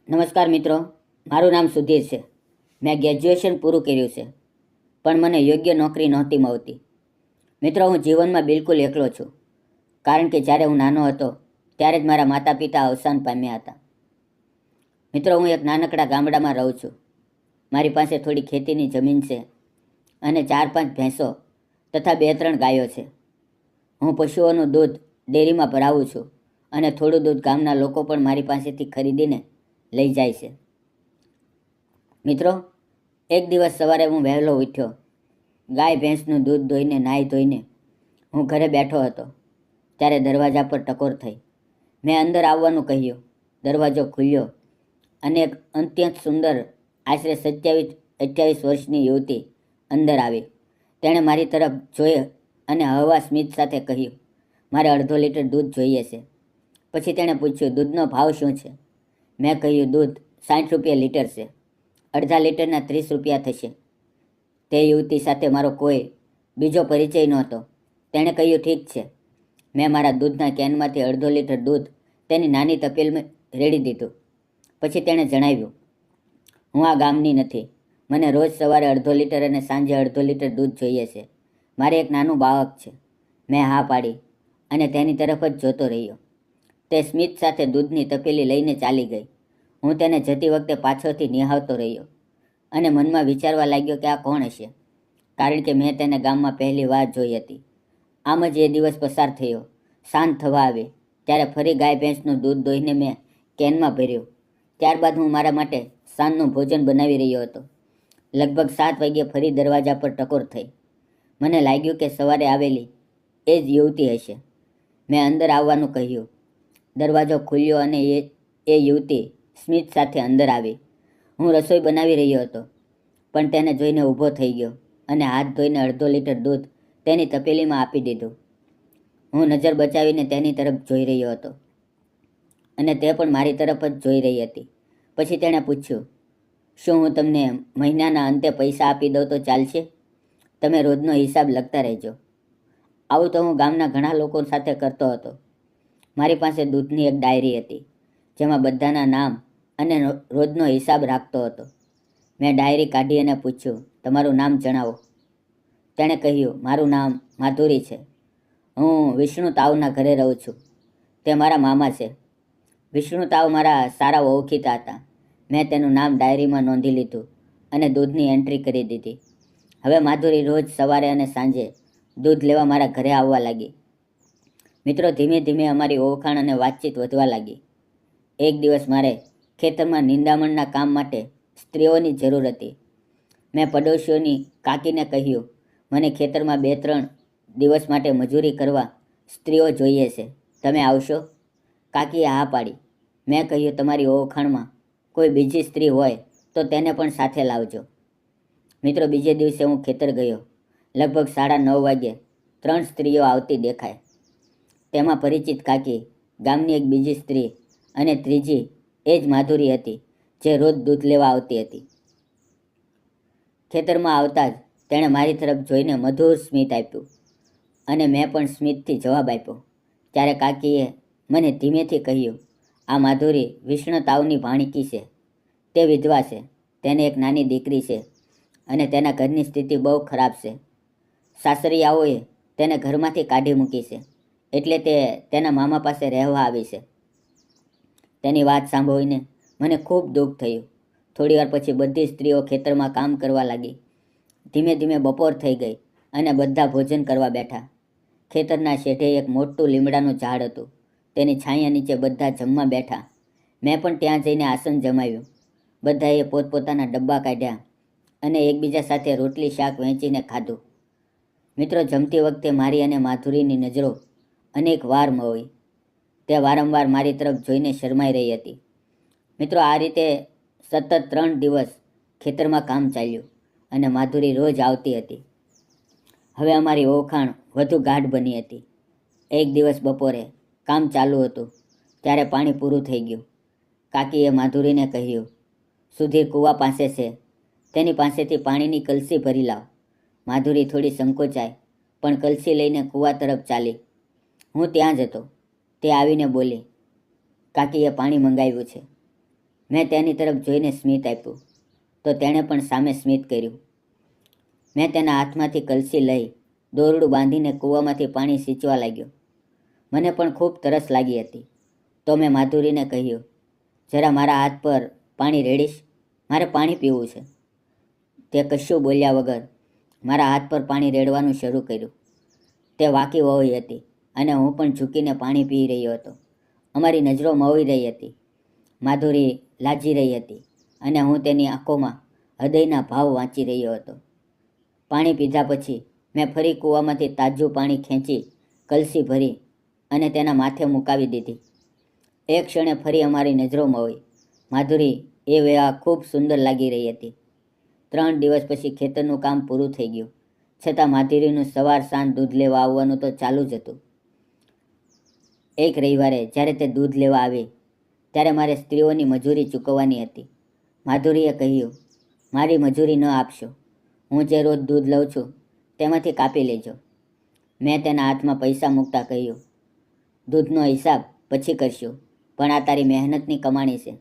નમસ્કાર મિત્રો, મારું નામ સુધીર છે. મેં ગ્રેજ્યુએશન પૂરું કર્યું છે, પણ મને યોગ્ય નોકરી નહોતી મળતી. મિત્રો, હું જીવનમાં બિલકુલ એકલો છું, કારણ કે જ્યારે હું નાનો હતો ત્યારે જ મારા માતા પિતા અવસાન પામ્યા હતા. મિત્રો, હું એક નાનકડા ગામડામાં રહું છું. મારી પાસે થોડી ખેતીની જમીન છે અને 4-5 ભેંસો તથા 2-3 ગાયો છે. હું પશુઓનું દૂધ ડેરીમાં ભરાવું છું અને થોડું દૂધ ગામના લોકો પણ મારી પાસેથી ખરીદીને લઈ જાય છે. મિત્રો, એક દિવસ સવારે હું વહેલો ઉઠ્યો. ગાય ભેંસનું દૂધ દોઈને નાહી ધોઈને હું ઘરે બેઠો હતો ત્યારે દરવાજા પર ટકોર થઈ. મેં અંદર આવવાનું કહ્યું. દરવાજો ખુલ્યો અને એક અત્યંત સુંદર, આશરે 27-28 વર્ષની યુવતી અંદર આવી. તેણે મારી તરફ જોઈ અને હળવા સ્મિત સાથે કહ્યું, મારે અડધો લીટર દૂધ જોઈએ છે. પછી તેણે પૂછ્યું, દૂધનો ભાવ શું છે? મેં કહ્યું, દૂધ 60 રૂપિયા લીટર છે. અડધા લીટરના 30 રૂપિયા થશે. તે યુવતી સાથે મારો કોઈ બીજો પરિચય નહોતો. તેણે કહ્યું, ઠીક છે. મેં મારા દૂધના કેનમાંથી અડધો લીટર દૂધ તેની નાની તપેલમાં રેડી દીધું. પછી તેણે જણાવ્યું, હું આ ગામની નથી. મને રોજ સવારે અડધો લીટર અને સાંજે અડધો લીટર દૂધ જોઈએ છે. મારે એક નાનું બાળક છે. મેં હા પાડી અને તેની તરફ જ જોતો રહ્યો. તે સ્મિત સાથે દૂધની તપેલી લઈને ચાલી ગઈ. હું તેને જતી વખતે પાછળથી નિહાળતો રહ્યો અને મનમાં વિચારવા લાગ્યો કે આ કોણ હશે, કારણ કે મેં તેને ગામમાં પહેલી વાર જોઈ હતી. આમ જ એ દિવસ પસાર થયો. સાંજ થવા આવી ત્યારે ફરી ગાય ભેંસનું દૂધ દોઈને મેં કેનમાં ભર્યું. ત્યારબાદ હું મારા માટે સાંજનું ભોજન બનાવી રહ્યો હતો. લગભગ 7 વાગ્યે ફરી દરવાજા પર ટકોર થઈ. મને લાગ્યું કે સવારે આવેલી એ જ યુવતી હશે. મેં અંદર આવવાનું કહ્યું. દરવાજો ખુલ્યો અને એ યુવતી સ્મિત સાથે અંદર આવી. હું રસોઈ બનાવી રહ્યો હતો, પણ તેને જોઈને ઊભો થઈ ગયો અને હાથ ધોઈને અડધો લીટર દૂધ તેની તપેલીમાં આપી દીધું. હું નજર બચાવીને તેની તરફ જોઈ રહ્યો હતો અને તે પણ મારી તરફ જ જોઈ રહી હતી. પછી તેણે પૂછ્યું, શું હું તમને મહિનાના અંતે પૈસા આપી દઉં તો ચાલશે? તમે રોજનો હિસાબ લખતા રહેજો. આવું તો હું ગામના ઘણા લોકો સાથે કરતો હતો. મારી પાસે દૂધની એક ડાયરી હતી, જેમાં બધાના નામ અને રોજનો હિસાબ રાખતો હતો. મેં ડાયરી કાઢી અને પૂછ્યું, તમારું નામ જણાવો. તેણે કહ્યું, મારું નામ માધુરી છે. હું વિષ્ણુ તાવના ઘરે રહું છું. તે મારા મામા છે. વિષ્ણુ તાવ મારા સારા ઓળખીતા હતા. મેં તેનું નામ ડાયરીમાં નોંધી લીધું અને દૂધની એન્ટ્રી કરી દીધી. હવે માધુરી રોજ સવારે અને સાંજે દૂધ લેવા મારા ઘરે આવવા લાગી. મિત્રો, ધીમે ધીમે અમારી ઓળખાણ અને વાતચીત વધવા લાગી. એક દિવસ મારે ખેતરમાં નિંદામણના કામ માટે સ્ત્રીઓની જરૂર હતી. મેં પડોશીઓની કાકીને કહ્યું, મને ખેતરમાં 2-3 દિવસ માટે મજૂરી કરવા સ્ત્રીઓ જોઈએ છે. તમે આવશો? કાકીએ હા પાડી. મેં કહ્યું, તમારી ઓળખાણમાં કોઈ બીજી સ્ત્રી હોય તો તેને પણ સાથે લાવજો. મિત્રો, બીજે દિવસે હું ખેતર ગયો. લગભગ 9:30 વાગ્યે 3 સ્ત્રીઓ આવતી દેખાય. તેમાં પરિચિત કાકી, ગામની એક બીજી સ્ત્રી અને ત્રીજી એ જ માધુરી હતી, જે રોજ દૂધ લેવા આવતી હતી. ખેતરમાં આવતા જ તેણે મારી તરફ જોઈને મધુર સ્મિત આપ્યું અને મેં પણ સ્મિતથી જવાબ આપ્યો. ત્યારે કાકીએ મને ધીમેથી કહ્યું, આ માધુરી વિષ્ણુ તાવની ભાણકી છે. તે વિધવા છે. તેને એક નાની દીકરી છે અને તેના ઘરની સ્થિતિ બહુ ખરાબ છે. સાસરિયાઓએ તેને ઘરમાંથી કાઢી મૂકી છે, એટલે તે તેના મામા પાસે રહેવા આવી છે. તેની વાત સાંભળીને મને ખૂબ દુઃખ થયું. થોડીવાર પછી બધી સ્ત્રીઓ ખેતરમાં કામ કરવા લાગી. ધીમે ધીમે બપોર થઈ ગઈ અને બધા ભોજન કરવા બેઠા. ખેતરના શેઠે એક મોટું લીમડાનું ઝાડ હતું. તેની છાયા નીચે બધા જમવા બેઠા. મેં પણ ત્યાં જઈને આસન જમાવ્યું. બધાએ પોતપોતાના ડબ્બા કાઢ્યા અને એકબીજા સાથે રોટલી શાક વહેંચીને ખાધું. મિત્રો, જમતી વખતે મારી અને માધુરીની નજરો અનેક વાર મળી. તે વારંવાર મારી તરફ જોઈને શરમાઈ રહી હતી. મિત્રો, આ રીતે સતત 3 દિવસ ખેતરમાં કામ ચાલ્યું અને માધુરી રોજ આવતી હતી. હવે અમારી ઓળખાણ વધુ ગાઢ બની હતી. એક દિવસ બપોરે કામ ચાલુ હતું ત્યારે પાણી પૂરું થઈ ગયું. કાકીએ માધુરીને કહ્યું, સુધીર કૂવા પાસે છે, તેની પાસેથી પાણીની કલસી ભરી લાવ. માધુરી થોડી સંકોચાઈ, પણ કલસી લઈને કૂવા તરફ ચાલી. હું ત્યાં જ હતો. તે આવીને બોલી, કાકીએ પાણી મંગાવ્યું છે. મેં તેની તરફ જોઈને સ્મિત આપ્યું તો તેણે પણ સામે સ્મિત કર્યું. મેં તેના હાથમાંથી કલસી લઈ દોરડું બાંધીને કૂવામાંથી પાણી સિંચવા લાગ્યો. મને પણ ખૂબ તરસ લાગી હતી, તો મેં માધુરીને કહ્યું, જરા મારા હાથ પર પાણી રેડીશ, મારે પાણી પીવું છે. તે કશું બોલ્યા વગર મારા હાથ પર પાણી રેડવાનું શરૂ કર્યું. તે વાકી વહોઈ હતી અને હું પણ ઝૂકીને પાણી પી રહ્યો હતો. અમારી નજરો મળી રહી હતી. માધુરી લાજી રહી હતી અને હું તેની આંખોમાં હૃદયના ભાવ વાંચી રહ્યો હતો. પાણી પીધા પછી મેં ફરી કૂવામાંથી તાજું પાણી ખેંચી કલસી ભરી અને તેના માથે મુકાવી દીધી. એક ક્ષણે ફરી અમારી નજરો મળી. માધુરી એ વેળા ખૂબ સુંદર લાગી રહી હતી. 3 દિવસ પછી ખેતરનું કામ પૂરું થઈ ગયું, છતાં માધુરીનું સવાર સાંજ દૂધ લેવા આવવાનું તો ચાલુ જ હતું. એક રવિવારે જ્યારે તે દૂધ લેવા આવી ત્યારે મારે સ્ત્રીઓની મજૂરી ચૂકવવાની હતી. માધુરીએ કહ્યું, મારી મજૂરી ન આપશો, હું જે રોજ દૂધ લઉં છું તેમાંથી કાપી લેજો. મેં તેના હાથમાં પૈસા મૂકતા કહ્યું, દૂધનો હિસાબ પછી કરશું, પણ આ તારી મહેનતની કમાણી છે.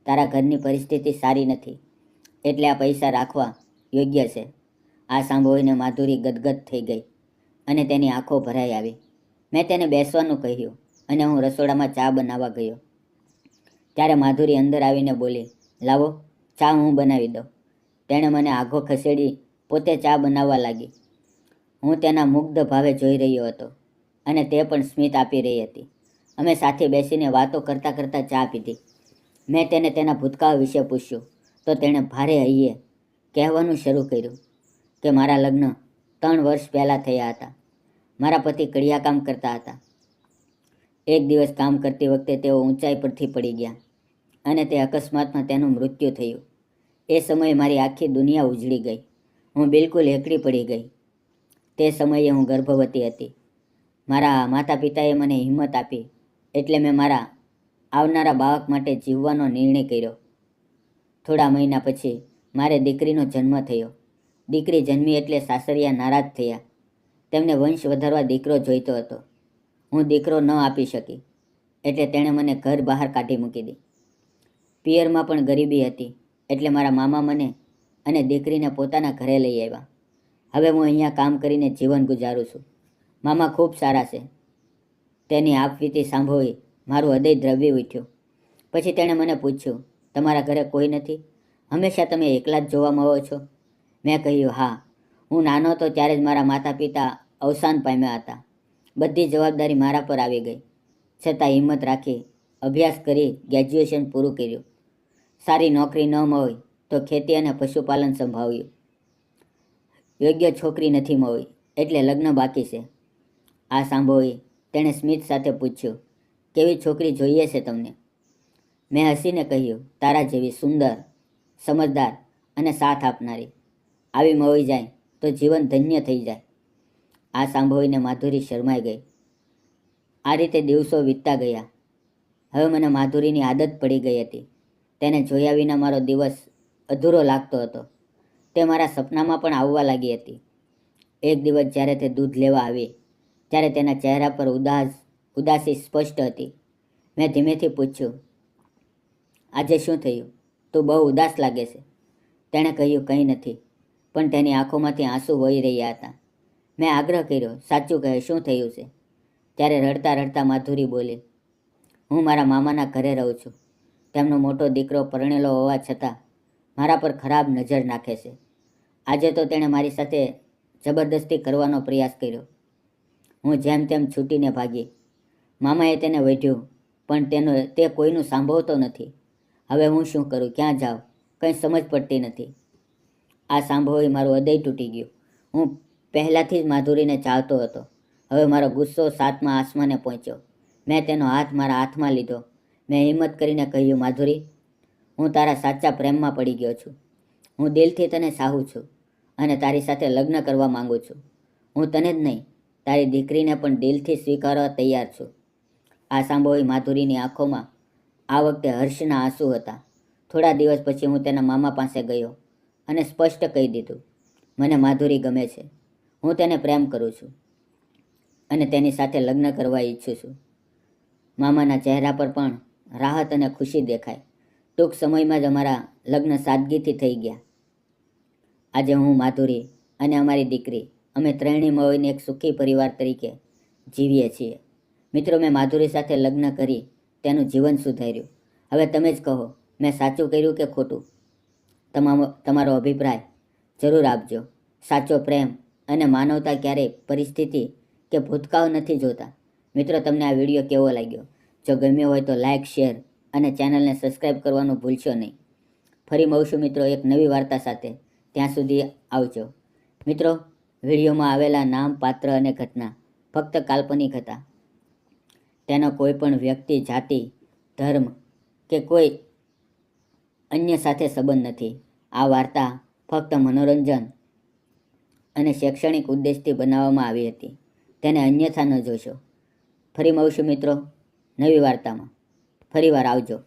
તારા ઘરની પરિસ્થિતિ સારી નથી, એટલે આ પૈસા રાખવા યોગ્ય છે. આ સાંભળીને માધુરી ગદગદ થઈ ગઈ અને તેની આંખો ભરાઈ આવી. મેં તેને બેસવાનું કહ્યું અને હું રસોડામાં ચા બનાવવા ગયો. ત્યારે માધુરી અંદર આવીને બોલી, લાવો ચા હું બનાવી દઉં. તેણે મને આઘો ખસેડી પોતે ચા બનાવવા લાગી. હું તેના મુગ્ધ ભાવે જોઈ રહ્યો હતો અને તે પણ સ્મિત આપી રહી હતી. અમે સાથે બેસીને વાતો કરતાં કરતાં ચા પીધી. મેં તેને તેના ભૂતકાળ વિશે પૂછ્યું તો તેણે ભારે હૈયે કહેવાનું શરૂ કર્યું કે મારા લગ્ન 3 વર્ષ પહેલાં થયા હતા. મારા પતિ કડિયાકામ કરતા હતા. એક દિવસ કામ કરતી વખતે તેઓ ઊંચાઈ પરથી પડી ગયા અને તે અકસ્માતમાં તેનું મૃત્યુ થયું. એ સમયે મારી આખી દુનિયા ઉજળી ગઈ. હું બિલકુલ એકલી પડી ગઈ. તે સમયે હું ગર્ભવતી હતી. મારા માતા પિતાએ મને હિંમત આપી, એટલે મેં મારા આવનારા બાળક માટે જીવવાનો નિર્ણય કર્યો. થોડા મહિના પછી મારે દીકરીનો જન્મ થયો. દીકરી જન્મી એટલે સાસરિયા નારાજ થયા. તેમને વંશ વધારવા દીકરો જોઈતો હતો. હું દીકરો ન આપી શકી, એટલે તેણે મને ઘર બહાર કાઢી મૂકી દી. પિયરમાં પણ ગરીબી હતી, એટલે મારા મામા મને અને દીકરીને પોતાના ઘરે લઈ આવ્યા. હવે હું અહીંયા કામ કરીને જીવન ગુજારું છું. મામા ખૂબ સારા છે. તેની આપવીતી સાંભળી મારું હૃદય દ્રવી ઉઠ્યું. પછી તેણે મને પૂછ્યું, તમારા ઘરે કોઈ નથી? હંમેશા તમે એકલા જ જોવા મળો છો? મેં કહ્યું, હા. હું નાનો હતો ત્યારે જ મારા માતા પિતા અવસાન પામ્યા હતા. બધી જવાબદારી મારા પર આવી ગઈ. છતાં હિંમત રાખી અભ્યાસ કરી ગ્રેજ્યુએશન પૂરું કર્યું. સારી નોકરી ન મળી તો ખેતી અને પશુપાલન સંભાળ્યું. યોગ્ય છોકરી નથી મળી, એટલે લગ્ન બાકી છે. આ સાંભળી તેણે સ્મિત સાથે પૂછ્યું, કેવી છોકરી જોઈએ છે તમને? મેં હસીને કહ્યું, તારા જેવી સુંદર, સમજદાર અને સાથ આપનારી. આવી મળી જાય તો જીવન ધન્ય થઈ જાય. આ સાંભળીને માધુરી શરમાઈ ગઈ. આ રીતે દિવસો વીતતા ગયા. હવે મને માધુરીની આદત પડી ગઈ હતી. તેને જોયા વિના મારો દિવસ અધૂરો લાગતો હતો. તે મારા સપનામાં પણ આવવા લાગી હતી. એક દિવસ જ્યારે તે દૂધ લેવા આવી ત્યારે તેના ચહેરા પર ઉદાસી સ્પષ્ટ હતી. મેં ધીમેથી પૂછ્યું, આજે શું થયું? તું બહુ ઉદાસ લાગે છે. તેણે કહ્યું, કંઈ નથી, પણ તેની આંખોમાંથી આંસુ વહી રહ્યા હતા. મેં આગ્રહ કર્યો, સાચું કહે, શું થયું છે? ત્યારે રડતા રડતા માધુરી બોલી, હું મારા મામાના ઘરે રહું છું. તેમનો મોટો દીકરો પરણેલો હોવા છતાં મારા પર ખરાબ નજર નાખે છે. આજે તો તેણે મારી સાથે જબરદસ્તી કરવાનો પ્રયાસ કર્યો. હું જેમ તેમ છૂટીને ભાગી. મામાએ તેને વઢ્યું, પણ તે કોઈનું સાંભળતો નથી. હવે હું શું કરું, ક્યાં જાઉં, કંઈ સમજ પડતી નથી. આ સાંભળી મારું હૃદય તૂટી ગયું. હું પહેલાંથી જ માધુરીને ચાહતો હતો. હવે મારો ગુસ્સો 7મા આસમાને પહોંચ્યો. મેં તેનો હાથ મારા હાથમાં લીધો. મેં હિંમત કરીને કહ્યું, માધુરી, હું તારા સાચા પ્રેમમાં પડી ગયો છું. હું દિલથી તને ચાહું છું અને તારી સાથે લગ્ન કરવા માંગુ છું. હું તને જ નહીં, તારી દીકરીને પણ દિલથી સ્વીકારવા તૈયાર છું. આ સાંભળી માધુરીની આંખોમાં આ વખતે હર્ષના આંસુ હતા. થોડા દિવસ પછી હું તેના મામા પાસે ગયો અને સ્પષ્ટ કહી દીધું, મને માધુરી ગમે છે. હું તેને પ્રેમ કરું છું અને તેની સાથે લગ્ન કરવા ઈચ્છું છું. મામાના ચહેરા પર પણ રાહત અને ખુશી દેખાય. ટૂંક સમયમાં જ અમારા લગ્ન સાદગીથી થઈ ગયા. આજે હું, માધુરી અને અમારી દીકરી અમે ત્રણેય મળીને એક સુખી પરિવાર તરીકે જીવીએ છીએ. મિત્રો, મેં માધુરી સાથે લગ્ન કરી તેનું જીવન સુધાર્યું. હવે તમે જ કહો, મેં સાચું કર્યું કે ખોટું? તમારો અભિપ્રાય જરૂર આપજો. સાચો પ્રેમ અને માનવતા ક્યારેય પરિસ્થિતિ કે ભૂતકાળ નથી જોતા. મિત્રો, તમને આ વિડીયો કેવો લાગ્યો? જો ગમ્યો હોય તો લાઇક, શેર અને ચેનલને સબસ્ક્રાઈબ કરવાનું ભૂલશો નહીં. ફરી મળશું મિત્રો એક નવી વાર્તા સાથે. ત્યાં સુધી આવજો. મિત્રો, વિડીયોમાં આવેલા નામ, પાત્ર અને ઘટના ફક્ત કાલ્પનિક હતા. તેનો કોઈ પણ વ્યક્તિ, જાતિ, ધર્મ કે કોઈ અન્ય સાથે સંબંધ નથી. આ વાર્તા ફક્ત મનોરંજન અને શૈક્ષણિક ઉદ્દેશથી બનાવવામાં આવી હતી. તેને અન્યથા ન જોશો. ફરી મળશું મિત્રો નવી વાર્તામાં. ફરીવાર આવજો.